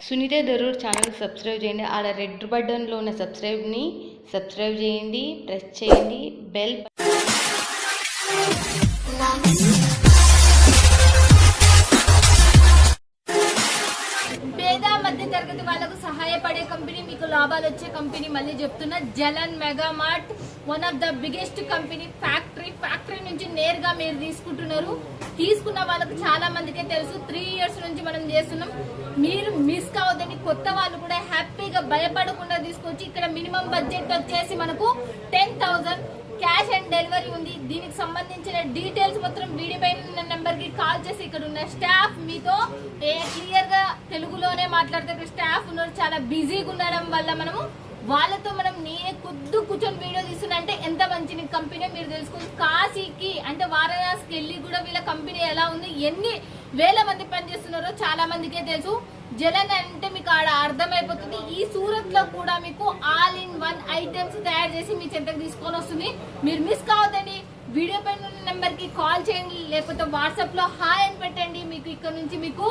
Sunitha Darur channel subscribe చేయండి. ఆడ red బటన్లో ఉన్న సబ్స్క్రైబ్ని సబ్స్క్రైబ్ చేయండి, ప్రెస్ చేయండి బెల్. పేద మధ్య తరగతి వాళ్ళకు సహాయపడే కంపెనీ, మీకు లాభాలు వచ్చే కంపెనీ. మళ్ళీ చెప్తున్నా, Jalan mega mart one of the biggest company. Factory నుంచి నేరుగా మీరు తీసుకున్న వాళ్ళకు చాలా మందికే తెలుసు. 3 years నుంచి మనం చేస్తున్నాం. మీరు మిస్ కావద్దని కొత్త వాళ్ళు కూడా హ్యాపీగా భయపడకుండా తీసుకోవచ్చు. ఇక్కడ మినిమం బడ్జెట్ వచ్చేసి మనకు 10,000 క్యాష్ అండ్ డెలివరీ ఉంది. దీనికి సంబంధించిన డీటెయిల్స్ మొత్తం వీడియో పైన నెంబర్ కి కాల్ చేసి ఇక్కడ ఉన్న స్టాఫ్ మీతో క్లియర్ గా తెలుగులోనే మాట్లాడితే స్టాఫ్ ఉన్నారు. చాలా బిజీగా ఉండడం వల్ల వాళ్ళతో నేనే కూర్చొని వీడియో తీస్తున్నా. అంటే ఎంత మంచి కంపెనీ మీరు తెలుసుకోండి. కాశీకి అంటే వారణాసికి వెళ్ళి కూడా వీళ్ళ కంపెనీ ఎలా ఉంది, ఎన్ని వేల మంది పనిచేస్తున్నారో చాలా మందికే తెలుసు. జలన్ అంటే మీకు ఆడ అర్థమైపోతుంది. ఈ సూరత్ లో కూడా మీకు ఆల్ ఇన్ వన్ ఐటమ్స్ తయారు చేసి మీ చెంతకు తీసుకొని వస్తుంది. మీరు మిస్ కావద్దండి. వీడియో పైన నెంబర్ కి కాల్ చేయండి, లేకపోతే వాట్సాప్ లో హాయ్ అని పెట్టండి. మీకు ఇక్కడ నుంచి మీకు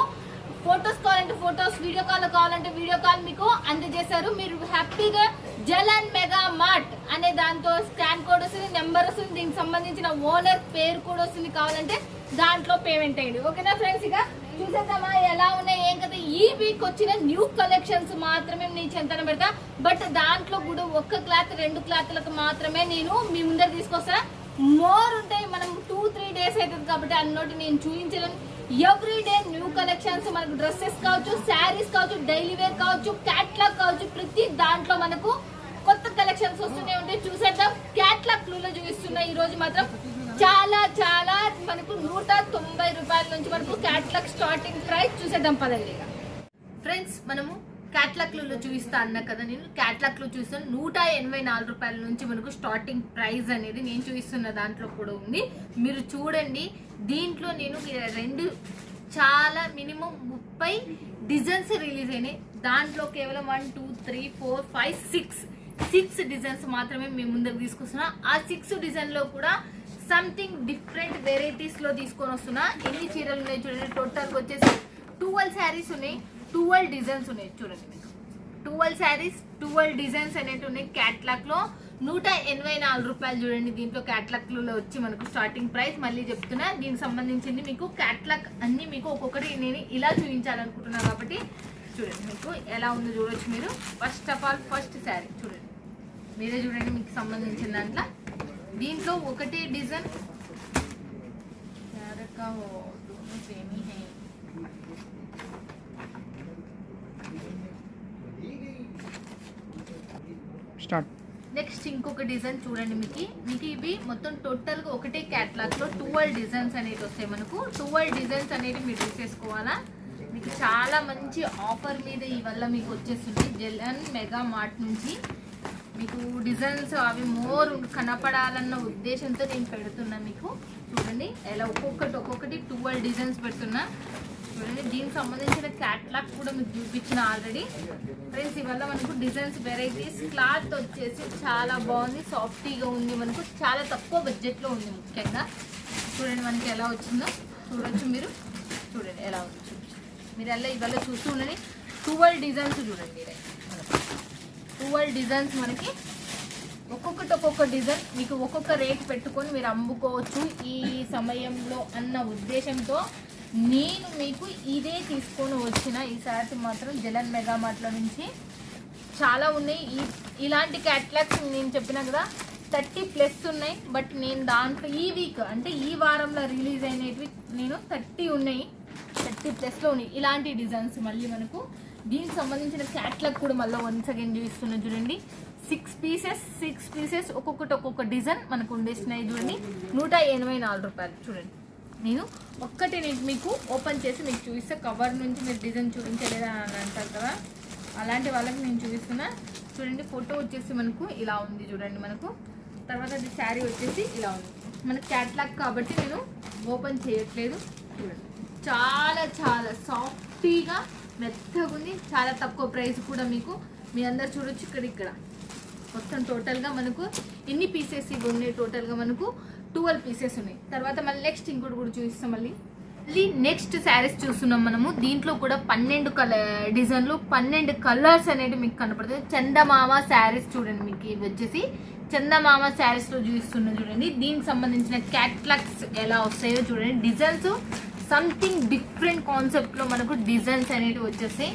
ఫొటోస్ కావాలంటే ఫొటోస్, వీడియో కాల్ కావాలంటే వీడియో కాల్ మీకు అందజేశారు. మీరు హ్యాపీగా జలన్ మెగా మార్ట్ అనే దాంతో స్కాన్ కోడ్ వస్తుంది, నెంబర్ వస్తుంది, దీనికి సంబంధించిన ఓనర్ పేరు కూడా వస్తుంది. కావాలంటే దాంట్లో పేమెంట్ అయ్యండి. ఓకేనా ఫ్రెండ్స్, ఇక చూసేద్దామా ఎలా ఉన్నాయి ఏం కదా. ఈ వీక్ వచ్చిన న్యూ కలెక్షన్స్ మాత్రమే నేను చెంతన పెడతా. బట్ దాంట్లో కూడా 1 క్లాత్ 2 క్లాత్లకు మాత్రమే నేను మీ ముందర తీసుకొస్తా. మోర్ ఉంటాయి, మనం 2-3 days అవుతుంది కాబట్టి అన్నోటి నేను చూపించలేను. ఎవ్రీ డే న్యూ కలెక్షన్స్, మనకు డ్రెస్సెస్ కావచ్చు, శారీస్ కావచ్చు, డైలీ వేర్ కావచ్చు, క్యాట్లాగ్ కావచ్చు, ప్రతి దాంట్లో మనకు కొత్త కలెక్షన్స్ వస్తూనే ఉంటాయి. చూసేద్దాం. క్యాట్లాగ్ క్లూలో చూపిస్తున్నా ఈ రోజు మాత్రం చాలా మనకు 190 రూపాయల నుంచి మనకు క్యాట్లాగ్ స్టార్టింగ్ ప్రైస్. చూసేద్దాం పదండి. ఫ్రెండ్స్, మనము క్యాట్లాగ్ లో చూపిస్తా అన్నా కదా, నేను క్యాట్లాగ్ లో చూస్తాను. 184 రూపాయల నుంచి మనకు స్టార్టింగ్ ప్రైస్ అనేది నేను చూపిస్తున్న దాంట్లో కూడా ఉంది. మీరు చూడండి. దీంట్లో నేను 2 చాలా మినిమం 30 డిజైన్స్ రిలీజ్ అయినాయి. దాంట్లో కేవలం 1 2 3 4 5 6 డిజైన్స్ మాత్రమే మేము ముందుకు తీసుకొస్తున్నా. ఆ 6 డిజైన్ లో కూడా సంథింగ్ డిఫరెంట్ వెరైటీస్ లో తీసుకొని వస్తున్నా. ఎన్ని చీరలు ఉన్నాయి చూడండి. టోటల్ వచ్చేసి 12 శారీస్ ఉన్నాయి, 12 డిజైన్స్ ఉన్నాయి. చూడండి, మీకు 12 శారీస్ 12 డిజైన్స్ అనేవి ఉన్నాయి. క్యాట్లాగ్ లో 184 రూపాయలు. చూడండి, దీంట్లో క్యాట్లాగ్ లో వచ్చి మనకు స్టార్టింగ్ ప్రైస్. మళ్ళీ చెప్తున్నా, దీనికి సంబంధించింది మీకు క్యాట్లాగ్ అన్ని మీకు ఒక్కొక్కటి నేను ఇలా చూపించాలనుకుంటున్నా కాబట్టి చూడండి, మీకు ఎలా ఉందో చూడొచ్చు మీరు. First of all first sari చూడండి, మీరే చూడండి. మీకు సంబంధించిన దాంట్లో దీంట్లో ఒకటి డిజైన్ నెక్స్ట్ ఇంకొక డిజైన్ చూడండి. మీకు ఇవి మొత్తం టోటల్ గా ఒకటే క్యాట్లాగ్ లో 12 డిజైన్స్ అనేవి వస్తాయి. మనకు 12 డిజైన్స్ అనేవి మీరు తీసేసుకోవాలా. మీకు చాలా మంచి ఆఫర్ మీద ఇవల్ల మీకు వచ్చేస్తుంది. జలన్ మెగా మార్ట్ నుంచి మీకు డిజైన్స్ అవి మోర్ కనపడాలన్న ఉద్దేశంతో నేను పెడుతున్నా. మీకు చూడండి ఎలా ఒక్కొక్కటి 12 డిజైన్స్ పెడుతున్నా. చూడండి, దీనికి సంబంధించిన క్యాట్లాగ్ కూడా మీకు చూపించిన ఆల్రెడీ. ఫ్రెండ్స్, ఇవల్ల మనకు డిజైన్స్ వెరైటీస్. క్లాత్ వచ్చేసి చాలా బాగుంది, సాఫ్టీగా ఉంది. మనకు చాలా తక్కువ బడ్జెట్లో ఉంది. ముఖ్యంగా చూడండి మనకి ఎలా వచ్చిందో చూడొచ్చు మీరు. చూడండి ఎలా ఉంది మీరు ఎలా ఇవాళ చూస్తూ ఉండండి. 12 డిజైన్స్ చూడండి. 12 డిజైన్స్ మనకి ఒక్కొక్క డిజైన్ మీకు ఒక్కొక్క రేట్ పెట్టుకొని మీరు అమ్ముకోవచ్చు ఈ సమయంలో అన్న ఉద్దేశంతో నేను మీకు ఇదే తీసుకొని వచ్చిన. ఈసారి మాత్రం జలన్ మెగా మార్ట్లో నుంచి చాలా ఉన్నాయి. ఇలాంటి క్యాట్లాగ్స్ నేను చెప్పినా కదా 30+ ఉన్నాయి. బట్ నేను దాంట్లో ఈ వీక్ అంటే ఈ వారంలో రిలీజ్ అయినవి నేను 30 ఉన్నాయి, 30+ లో ఉన్నాయి ఇలాంటి డిజైన్స్. మళ్ళీ మనకు దీనికి సంబంధించిన క్యాట్లాగ్ కూడా మళ్ళీ వన్స్ అగైన్ చూపిస్తున్నా. చూడండి, 6 పీసెస్ ఒక్కొక్క డిజైన్ మనకు ఉండేసినాయి. చూడండి, 184 రూపాయలు. చూడండి, నేను మీకు ఓపెన్ చేసి మీకు చూపిస్తే. కవర్ నుంచి మీరు డిజైన్ చూపించలేదా అని అంటారు కదా, అలాంటి వాళ్ళకి నేను చూపిస్తున్నా. చూడండి, ఫోటో వచ్చేసి మనకు ఇలా ఉంది. చూడండి, మనకు తర్వాత అది శారీ వచ్చేసి ఇలా ఉంది. మన క్యాట్లాగ్ కాబట్టి నేను ఓపెన్ చేయట్లేదు. చూడండి, చాలా సాఫ్టీగా మెత్తగా ఉంది. చాలా తక్కువ ప్రైస్ కూడా మీకు మీ అందరు చూడొచ్చు. ఇక్కడ మొత్తం టోటల్గా మనకు ఎన్ని పీసెస్ ఇవి ఉన్నాయి. టోటల్గా మనకు 12 పీసెస్ ఉన్నాయి. తర్వాత మళ్ళీ నెక్స్ట్ ఇంకోటి కూడా చూపిస్తాం. మళ్ళీ నెక్స్ట్ శారీస్ చూస్తున్నాం మనము. దీంట్లో కూడా 12 డిజైన్లు 12 కలర్స్ అనేవి మీకు కనపడుతుంది. చందమామ శారీస్ చూడండి, మీకు ఇవి వచ్చేసి చందమామ శారీస్ లో చూపిస్తున్నాం చూడండి. దీనికి సంబంధించిన క్యాట్లాగ్స్ ఎలా వస్తాయో చూడండి. డిజైన్స్ సంథింగ్ డిఫరెంట్ కాన్సెప్ట్ లో మనకు డిజైన్స్ అనేవి వచ్చేసాయి.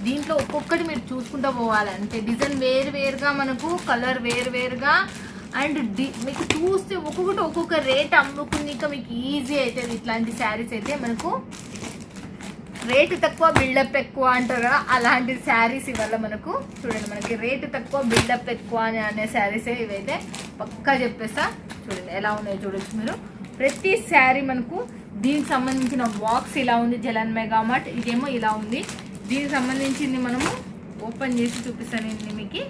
దీంట్లో ఒక్కొక్కటి మీరు చూసుకుంటూ పోవాలంటే డిజైన్ వేరుగా మనకు కలర్ వేరుగా అండ్ మీకు చూస్తే ఒక్కొక్కటి ఒక్కొక్క రేట్ అమ్ముకున్నాక మీకు ఈజీ అవుతుంది. ఇట్లాంటి శారీస్ అయితే మనకు రేటు తక్కువ బిల్డప్ ఎక్కువ అంటారు కదా, అలాంటి శారీస్ ఇవల్ల మనకు చూడండి. మనకి రేటు తక్కువ బిల్డప్ ఎక్కువ అనే శారీసే ఇవైతే పక్కా చెప్పేస్తా. చూడండి ఎలా ఉన్నాయో చూడొచ్చు మీరు. ప్రతి శారీ మనకు దీనికి సంబంధించిన బాక్స్ ఇలా ఉంది. జలన్ మెగా మార్ట్ ఇదేమో ఇలా ఉంది. దీనికి సంబంధించింది మనము ఓపెన్ చేసి చూపిస్తాను మీకు.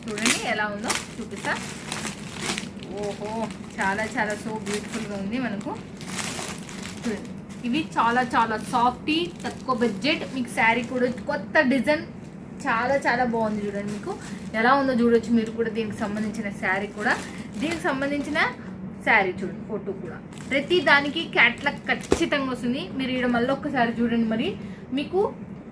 చూడండి ఎలా ఉందో చూపిస్తా. ఓహో చాలా చాలా సో బ్యూటిఫుల్గా ఉంది మనకు. చూడండి ఇవి చాలా చాలా సాఫ్టీ, తక్కువ బడ్జెట్. మీకు శారీ కూడా కొత్త డిజైన్ చాలా చాలా బాగుంది. చూడండి మీకు ఎలా ఉందో చూడొచ్చు మీరు కూడా. దీనికి సంబంధించిన శారీ కూడా, దీనికి సంబంధించిన శారీ చూడండి, ఫోటో కూడా ప్రతి దానికి క్యాట్లాగ్ ఖచ్చితంగా వస్తుంది. మీరు ఇక్కడ మళ్ళీ ఒక్కసారి చూడండి. మరి మీకు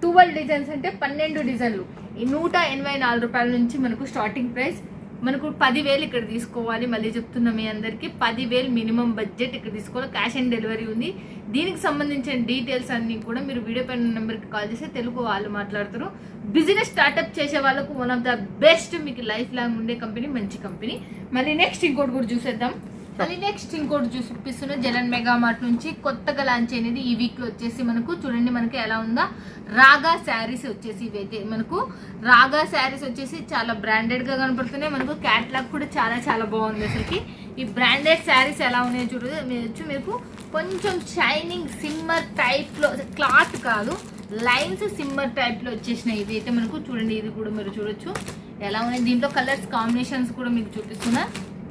12 డిజైన్స్ అంటే 12 డిజైన్లు 184 రూపాయల నుంచి మనకు స్టార్టింగ్ ప్రైస్. మనకు 10,000 ఇక్కడ తీసుకోవాలి. మళ్ళీ చెప్తున్నా మీ అందరికీ 10,000 మినిమం బడ్జెట్ ఇక్కడ తీసుకోవాలి. క్యాష్ ఆన్ డెలివరీ ఉంది. దీనికి సంబంధించిన డీటెయిల్స్ అన్నీ కూడా మీరు వీడియో పైన నెంబర్కి కాల్ చేస్తే తెలుగు వాళ్ళు మాట్లాడతారు. బిజినెస్ స్టార్ట్అప్ చేసే వాళ్ళకు వన్ ఆఫ్ ద బెస్ట్, మీకు లైఫ్ లాంగ్ ఉండే కంపెనీ, మంచి కంపెనీ. మళ్ళీ నెక్స్ట్ ఇంకోటి కూడా చూసేద్దాం. మళ్ళీ నెక్స్ట్ ఇంకోటి చూపిస్తున్న జలన్ మెగా మార్ట్ నుంచి కొత్తగా లాంచ్ అయినది ఈ వీక్ లో వచ్చేసి మనకు చూడండి. మనకి ఎలా ఉందా రాగా శారీస్ వచ్చేసి ఇవైతే మనకు రాగా శారీస్ వచ్చేసి చాలా బ్రాండెడ్ గా కనపడుతున్నాయి. మనకు క్యాట్లాగ్ కూడా చాలా చాలా బాగుంది. అసలుకి ఈ బ్రాండెడ్ శారీస్ ఎలా ఉన్నాయో చూడొచ్చు. మీకు కొంచెం షైనింగ్ సిమ్మర్ టైప్ లో, క్లాత్ కాదు లైన్స్ సిమ్మర్ టైప్ లో వచ్చేసినాయి. ఇది అయితే మనకు చూడండి. ఇది కూడా మీరు చూడొచ్చు ఎలా ఉన్నాయి. దీంట్లో కలర్స్ కాంబినేషన్స్ కూడా మీకు చూపిస్తున్నా.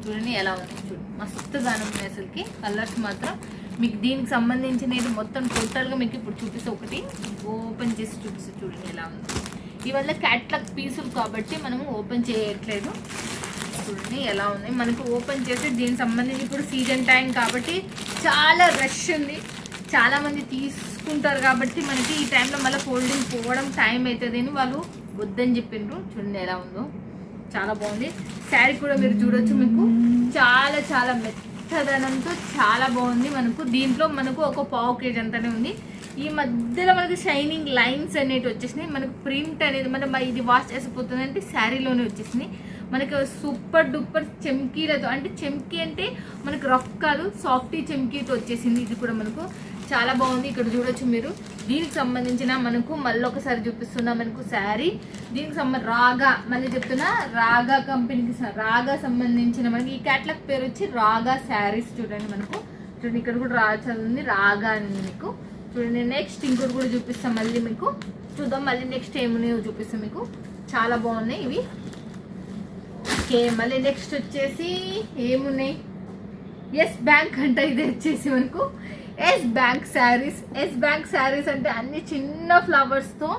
చూడండి ఎలా ఉంది. చూడండి మస్తుగా ఉన్నాయి అసలుకి కలర్స్ మాత్రం. మీకు దీనికి సంబంధించినది మొత్తం టోటల్గా మీకు ఇప్పుడు చూపిస్తే ఒకటి ఓపెన్ చేసి చూపిస్తే చూడండి ఎలా ఉంది. ఇవల్ల క్యాట్లాగ్ పీసులు కాబట్టి మనము ఓపెన్ చేయట్లేదు. చూడండి ఎలా ఉన్నాయి. మనకు ఓపెన్ చేసి దీనికి సంబంధించి ఇప్పుడు సీజన్ టైం కాబట్టి చాలా రష్ ఉంది. చాలామంది తీసుకుంటారు కాబట్టి మనకి ఈ టైంలో మళ్ళీ ఫోల్డింగ్ పోవడం టైం అవుతుంది అని వాళ్ళు వద్దని చెప్పిండ్రు. చూడండి ఎలా ఉందో చాలా బాగుంది. శారీ కూడా మీరు చూడొచ్చు. మీకు చాలా చాలా మెత్తదనంతో చాలా బాగుంది. మనకు దీంట్లో మనకు ఒక 1/2 kg అంతానే ఉంది. ఈ మధ్యలో మనకు షైనింగ్ లైన్స్ అనేవి వచ్చేసినాయి. మనకు ప్రింట్ అనేది మన ఇది వాష్ చేసిపోతుంది అంటే శారీలోనే వచ్చేసినాయి. మనకు సూపర్ డూపర్ చెమ్కీలతో, అంటే చెమ్కీ అంటే మనకు రఫ్ కాదు, సాఫ్టీ చెమ్కీతో వచ్చేసింది. ఇది కూడా మనకు చాలా బాగుంది. ఇక్కడ చూడొచ్చు మీరు. దీనికి సంబంధించిన మనకు మళ్ళీ ఒకసారి చూపిస్తున్నా మనకు శారీ. దీనికి రాగా, మళ్ళీ చెప్తున్నా రాగా కంపెనీకి రాగా సంబంధించిన మనకి ఈ క్యాట్లాగ్ పేరు వచ్చి రాగా శారీస్. చూడండి మనకు చూడండి ఇక్కడ కూడా రాస్తుంది రాగా అని మీకు. చూడండి నెక్స్ట్ ఇంకోటి కూడా చూపిస్తాం మళ్ళీ మీకు. చూద్దాం మళ్ళీ నెక్స్ట్ ఏమున్నాయో చూపిస్తాం మీకు. చాలా బాగున్నాయి ఇవి. ఓకే మళ్ళీ నెక్స్ట్ వచ్చేసి ఏమున్నాయి, ఎస్ బ్యాంక్ అంటే ఇది వచ్చేసి మనకు S bank saris. S bank saris అంటే అన్ని చిన్న ఫ్లవర్స్తో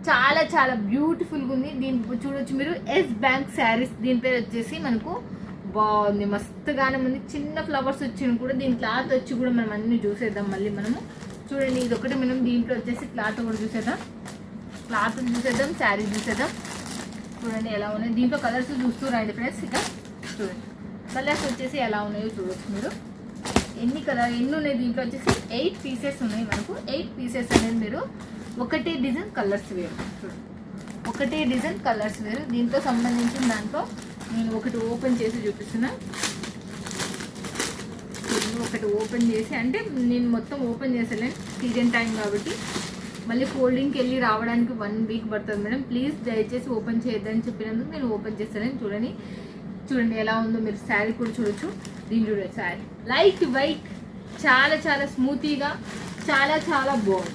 చాలా చాలా బ్యూటిఫుల్గా ఉంది. దీన్ని చూడొచ్చు మీరు. ఎస్ బ్యాంక్ శారీస్ దీని పేరు వచ్చేసి మనకు బాగుంది, మస్తుగానే ఉంది. చిన్న ఫ్లవర్స్ వచ్చిన కూడా దీని క్లాత్ వచ్చి కూడా మనం అన్ని చూసేద్దాం మళ్ళీ మనము. చూడండి ఇది ఒకటి మనం దీంట్లో వచ్చేసి క్లాత్ కూడా చూసేద్దాం. క్లాత్ చూసేద్దాం, శారీ చూసేద్దాం. చూడండి ఎలా ఉన్నాయి. దీంట్లో కలర్స్ చూస్తూ రండి ఫ్రెండ్స్. ఇక చూడండి కలర్స్ వచ్చేసి ఎలా ఉన్నాయో చూడొచ్చు మీరు. ఎన్ని ఉన్నాయి దీంట్లో వచ్చేసి 8 పీసెస్ ఉన్నాయి మనకు. 8 పీసెస్ అనేది మీరు ఒకటే డిజైన్ కలర్స్ వేరు. చూడండి ఒకటే డిజైన్ కలర్స్ వేరు. దీంతో సంబంధించిన దాంట్లో నేను ఒకటి ఓపెన్ చేసి చూపిస్తున్నా. ఒకటి ఓపెన్ చేసి, అంటే నేను మొత్తం ఓపెన్ చేసలేను సీజన్ టైం కాబట్టి మళ్ళీ ఫోల్డింగ్కి వెళ్ళి రావడానికి 1 వీక్ పడుతుంది మేడం. ప్లీజ్ దయచేసి ఓపెన్ చేయొద్దని చెప్పినందుకు నేను ఓపెన్ చేస్తాను. చూడండి ఎలా ఉందో మీరు. శారీ కూడా చూడొచ్చు. దీని చూడండి శారీ లైట్ వెయిట్, చాలా చాలా స్మూతీగా, చాలా చాలా బాగుంది,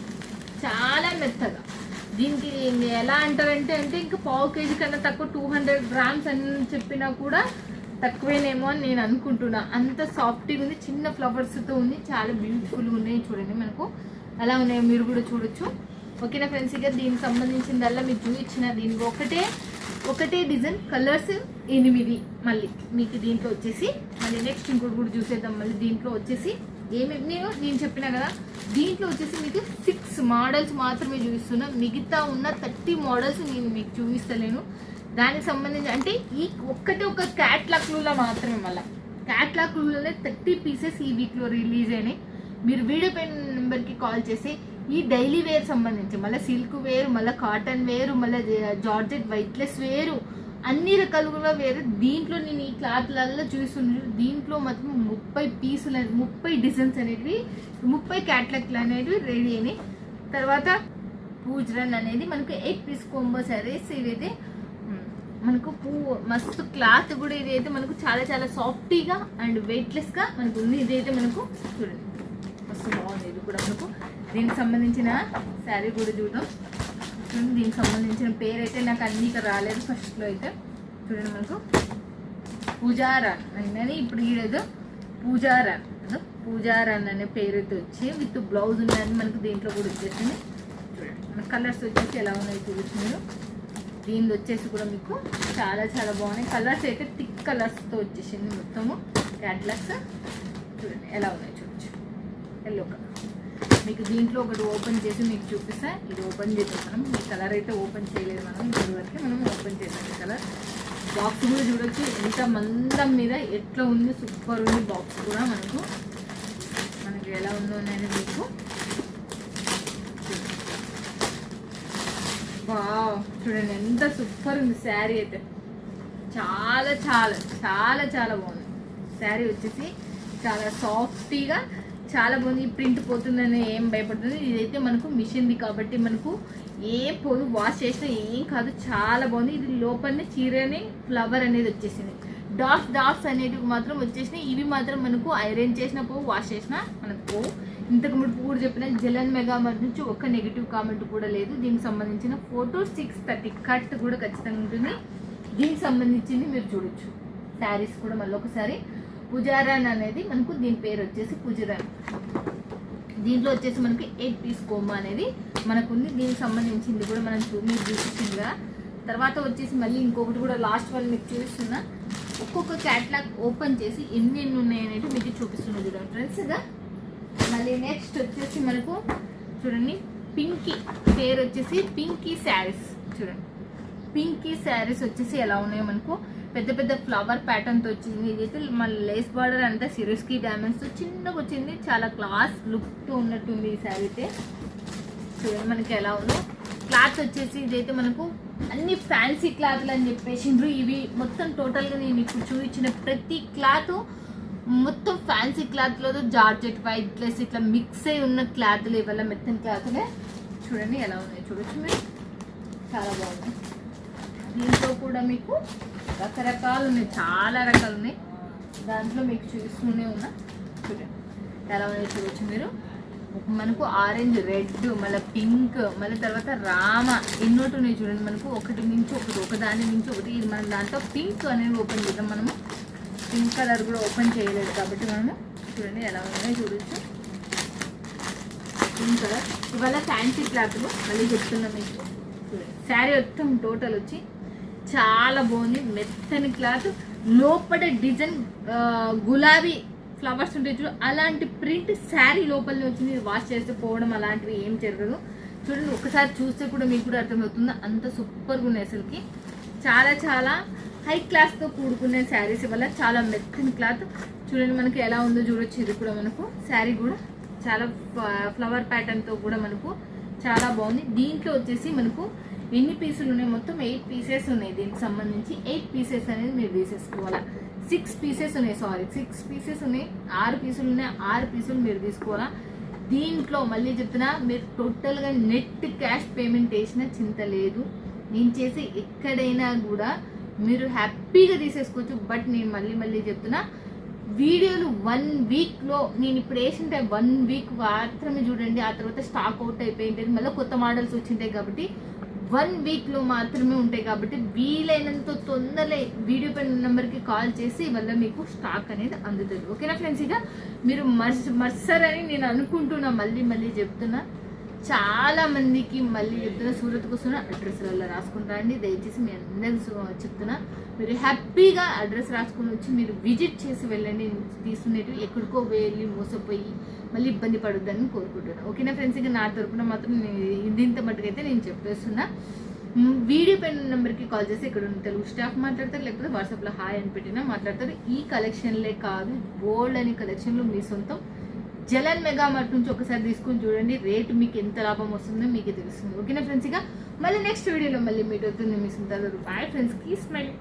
చాలా మెత్తగా. దీనికి ఎలా అంటారంటే ఇంకా 1/2 kg కన్నా తక్కువ 200 grams అని చెప్పినా కూడా తక్కువేనేమో అని నేను అనుకుంటున్నా. అంత సాఫ్ట్గా ఉంది, చిన్న ఫ్లవర్స్తో ఉంది, చాలా బ్యూటిఫుల్గా ఉన్నాయి. చూడండి మనకు అలా ఉన్నాయో మీరు కూడా చూడొచ్చు. ఓకేనా ఫ్రెండ్స్. ఇక దీనికి సంబంధించిందల్లా మీకు చూపించిన దీనికి ఒకటే డిజైన్ కలర్స్ 8 మళ్ళీ మీకు దీంట్లో వచ్చేసి. మళ్ళీ నెక్స్ట్ ఇంకోటి కూడా చూసేద్దాం. మళ్ళీ దీంట్లో వచ్చేసి నేను చెప్పినా కదా, దీంట్లో వచ్చేసి మీకు 6 మోడల్స్ మాత్రమే చూపిస్తున్నా. మిగతా ఉన్న 30 మోడల్స్ నేను మీకు చూపిస్తలేను. దానికి సంబంధించి అంటే ఈ ఒక క్యాట్లాగ్ లూలో మాత్రమే, మళ్ళీ క్యాట్లాగ్ లూలోనే 30 పీసెస్ ఈ వీక్లో రిలీజ్ అయినాయి. మీరు వీడియో పైన నెంబర్కి కాల్ చేసి ఈ డైలీ వేర్ సంబంధించి మళ్ళీ సిల్క్ వేరు, మళ్ళీ కాటన్ వేరు, మళ్ళీ జార్జెట్ వైట్లెస్ వేరు, అన్ని రకాలుగా వేరు. దీంట్లో నేను ఈ క్లాత్లలో చూస్తున్నాను. దీంట్లో మాత్రం 30 పీసులు 30 డిజైన్స్ అనేవి 30 క్యాట్లాగ్లు అనేవి రెడీ అయినాయి. తర్వాత పూజరన్ అనేది మనకు 8 పీస్ కోంబో సారీస్. ఇదైతే మనకు మస్తు క్లాత్ కూడా ఇదైతే మనకు చాలా చాలా సాఫ్టీగా అండ్ వెయిట్లెస్గా మనకు ఉంది. ఇదైతే మనకు చూడండి మస్తు బాగుంది. ఇది కూడా మనకు దీనికి సంబంధించిన శారీ కూడా చూద్దాం. చూడండి దీనికి సంబంధించిన పేరు అయితే నాకు అన్ని ఇక్కడ రాలేదు ఫస్ట్లో అయితే. చూడండి మనకు పూజారాన్ అని, ఇప్పుడు ఈడేదో పూజారాన్ అనే పేరు అయితే వచ్చి విత్ బ్లౌజ్ ఉన్నది మనకు దీంట్లో కూడా వచ్చేసింది. చూడండి మన కలర్స్ వచ్చేసి ఎలా ఉన్నాయి చూడొచ్చు మీరు. దీనిలో వచ్చేసి కూడా మీకు చాలా చాలా బాగున్నాయి. కలర్స్ అయితే థిక్ కలర్స్తో వచ్చేసింది మొత్తము క్యాట్లాగ్స్. చూడండి ఎలా ఉన్నాయి చూడొచ్చు. ఎల్లో కలర్ మీకు దీంట్లో ఒకటి ఓపెన్ చేసి మీకు చూపిస్తా. ఇది ఓపెన్ చేసాం మనం. ఈ కలర్ అయితే ఓపెన్ చేయలేదు మనం, ఇప్పటి వరకు మనం ఓపెన్ చేసాం. ఈ కలర్ బాక్స్ కూడా చూడొచ్చు ఎంత మందం మీద ఎట్లా ఉంది, సూపర్ ఉంది బాక్స్ కూడా. మనకు ఎలా ఉందో అనేది మీకు చూడండి ఎంత సూపర్ ఉంది శారీ అయితే. చాలా చాలా చాలా చాలా బాగుంది శారీ వచ్చేసి. చాలా సాఫ్టీగా చాలా బాగుంది. ఈ ప్రింట్ పోతుందని ఏం భయపడుతుంది. ఇదైతే మనకు మిషన్ది కాబట్టి మనకు ఏం పోదు, వాష్ చేసినా ఏం కాదు. చాలా బాగుంది. ఇది లోపలనే చీరని ఫ్లవర్ అనేది వచ్చేసింది. డాట్స్ అనేటివి మాత్రం వచ్చేసినాయి. ఇవి మాత్రం మనకు ఐరన్ చేసిన పోవు, వాష్ చేసినా మనకు పోవు. ఇంతకు ముందు కూడా చెప్పిన జలన్ మెగా మార్ట్ నుంచి ఒక్క నెగిటివ్ కామెంట్ కూడా లేదు. దీనికి సంబంధించిన ఫోటో 630 కట్ కూడా ఖచ్చితంగా ఉంటుంది. దీనికి సంబంధించింది మీరు చూడొచ్చు. శారీస్ కూడా మళ్ళీ ఒకసారి పూజారాన్ అనేది మనకు దీని పేరు వచ్చేసి పూజారాన్. దీంట్లో వచ్చేసి మనకి 8 పీస్ కోంబో అనేది మనకు ఉంది. దీనికి సంబంధించింది కూడా మనం మీరు చూపించిందిగా. తర్వాత వచ్చేసి మళ్ళీ ఇంకొకటి కూడా లాస్ట్ వన్ మీకు చూపిస్తున్నా. ఒక్కొక్క క్యాట్లాగ్ ఓపెన్ చేసి ఎన్ని ఉన్నాయనేది మీకు చూపిస్తున్నా చూడండి ఫ్రెండ్స్గా. మళ్ళీ నెక్స్ట్ వచ్చేసి మనకు చూడండి పింకీ పేరు వచ్చేసి పింకీ శారీస్. చూడండి పింకీ శారీస్ వచ్చేసి ఎలా ఉన్నాయో మనకు పెద్ద పెద్ద ఫ్లవర్ ప్యాటర్న్తో వచ్చింది. ఇదైతే మన లేస్ బార్డర్ అంతా సిరోస్కి డైమండ్స్తో చిన్నగా వచ్చింది. చాలా క్లాస్ లుక్తో ఉన్నట్టుంది ఈ శారీ అయితే. చూడండి మనకి ఎలా ఉందో. క్లాత్ వచ్చేసి ఇదైతే మనకు అన్ని ఫ్యాన్సీ క్లాత్లు అని చెప్పేసిండ్రు. ఇవి మొత్తం టోటల్గా నేను ఇప్పుడు చూపించిన ప్రతి క్లాత్ మొత్తం ఫ్యాన్సీ క్లాత్లో జార్జెట్ వైట్లెస్ ఇట్లా మిక్స్ అయి ఉన్న క్లాత్లు ఇవాళ మెత్తని క్లాత్లే. చూడండి ఎలా ఉన్నాయి చూడొచ్చు మీరు. చాలా బాగున్నాయి. దీంట్లో కూడా మీకు రకరకాలు ఉన్నాయి, చాలా రకాలు ఉన్నాయి. దాంట్లో మీకు చూస్తూనే ఉన్నా. చూడండి ఎలా ఉన్నాయి చూడొచ్చు మీరు. మనకు ఆరెంజ్, రెడ్, మళ్ళీ పింక్, మళ్ళీ తర్వాత రామ ఎన్నోటి ఉన్నాయి చూడండి. మనకు ఒకటి మించి ఒకటి, ఒకదాని మించి ఒకటి. ఇది మన దాంట్లో పింక్ అనేది ఓపెన్ చేద్దాం మనము. పింక్ కలర్ కూడా ఓపెన్ చేయలేదు కాబట్టి మనము చూడండి ఎలా ఉన్నాయో చూడొచ్చు. పింక్ కలర్ ఇవాళ ఫ్యాన్సీ క్లాత్లు మళ్ళీ చెప్తున్నాం మీకు. చూడండి శారీ మొత్తం టోటల్ వచ్చి చాలా బాగుంది. మెత్తని క్లాత్, లోపల డిజైన్ గులాబీ ఫ్లవర్స్ ఉంటాయి చూడు, అలాంటి ప్రింట్ శారీ లోపలనే వచ్చింది. వాష్ చేస్తే పోవడం అలాంటివి ఏం జరగదు. చూడండి ఒకసారి చూస్తే కూడా మీకు కూడా అర్థమవుతుంది. అంత సూపర్గా ఉన్నాయి అసలుకి. చాలా చాలా హై క్లాస్తో కూడుకునే శారీస్ వల్ల చాలా మెత్తని క్లాత్. చూడండి మనకి ఎలా ఉందో చూడొచ్చు. ఇది కూడా మనకు శారీ కూడా చాలా ఫ్లవర్ ప్యాటర్న్తో కూడా మనకు చాలా బాగుంది. దీంట్లో వచ్చేసి మనకు ఎన్ని పీసులు ఉన్నాయి, మొత్తం 8 పీసెస్ ఉన్నాయి. దీనికి సంబంధించి 8 పీసెస్ అనేది మీరు తీసేసుకోవాలా. 6 పీసెస్ ఉన్నాయి, 6 పీసెస్ ఉన్నాయి. 6 పీసులు ఉన్నాయి. 6 పీసులు మీరు తీసుకోవాలా. దీంట్లో మళ్ళీ చెప్తున్నా, మీరు టోటల్గా నెట్ క్యాష్ పేమెంట్ వేసిన చింత లేదు. నేను చేసి ఎక్కడైనా కూడా మీరు హ్యాపీగా తీసేసుకోవచ్చు. బట్ నేను మళ్ళీ చెప్తున్నా, వీడియోలు 1 వీక్లో నేను ఇప్పుడు వేసింటే 1 వీక్ మాత్రమే చూడండి. ఆ తర్వాత స్టాక్ అవుట్ అయిపోయింటుంది. మళ్ళీ కొత్త మోడల్స్ వచ్చింటాయి కాబట్టి 1 వీక్లో మాత్రమే ఉంటాయి. కాబట్టి వీలైనంత తొందరగా వీడియో పైన నెంబర్కి కాల్ చేసి వల్ల మీకు స్టాక్ అనేది అందుతుంది. ఓకేనా ఫ్రెండ్స్? ఇక మీరు మర్సర్ అని నేను అనుకుంటున్నా, మళ్ళీ చెప్తున్నా. చాలా మందికి మళ్ళీ చెప్తున్నా, సూరత్కి వస్తున్న అడ్రస్లలో రాసుకుంటా అండి. దయచేసి మీ అందరికి చెప్తున్నా, మీరు హ్యాపీగా అడ్రస్ రాసుకుని వచ్చి మీరు విజిట్ చేసి వెళ్ళండి. తీసుకునేవి ఎక్కడికో వెళ్ళి మోసపోయి మళ్ళీ ఇబ్బంది పడొద్దని కోరుకుంటున్నాను. ఓకేనా ఫ్రెండ్స్, ఇక నా తరపున మాత్రం ఇంత మట్టుకైతే నేను చెప్పేస్తున్నా. వీడియో పైన నెంబర్కి కాల్ చేసి ఇక్కడ ఉన్న తెలుగు స్టాఫ్ మాట్లాడతారు, లేకపోతే వాట్సాప్లో హాయ్ అని పెట్టినా మాట్లాడతారు. ఈ కలెక్షన్లే కాదు, బోల్డ్ అని కలెక్షన్లు మీ సొంతం జలన్ మెగా మార్ట్ నుంచి ఒకసారి తీసుకుని చూడండి. రేటు మీకు ఎంత లాభం వస్తుందో మీకు తెలుస్తుంది. ఓకేనా ఫ్రెండ్స్, ఇక మళ్ళీ నెక్స్ట్ వీడియోలో మళ్ళీ మీట్ అవుతుంది మీ సొంత. బాయ్ ఫ్రెండ్స్, కీ స్మైల్.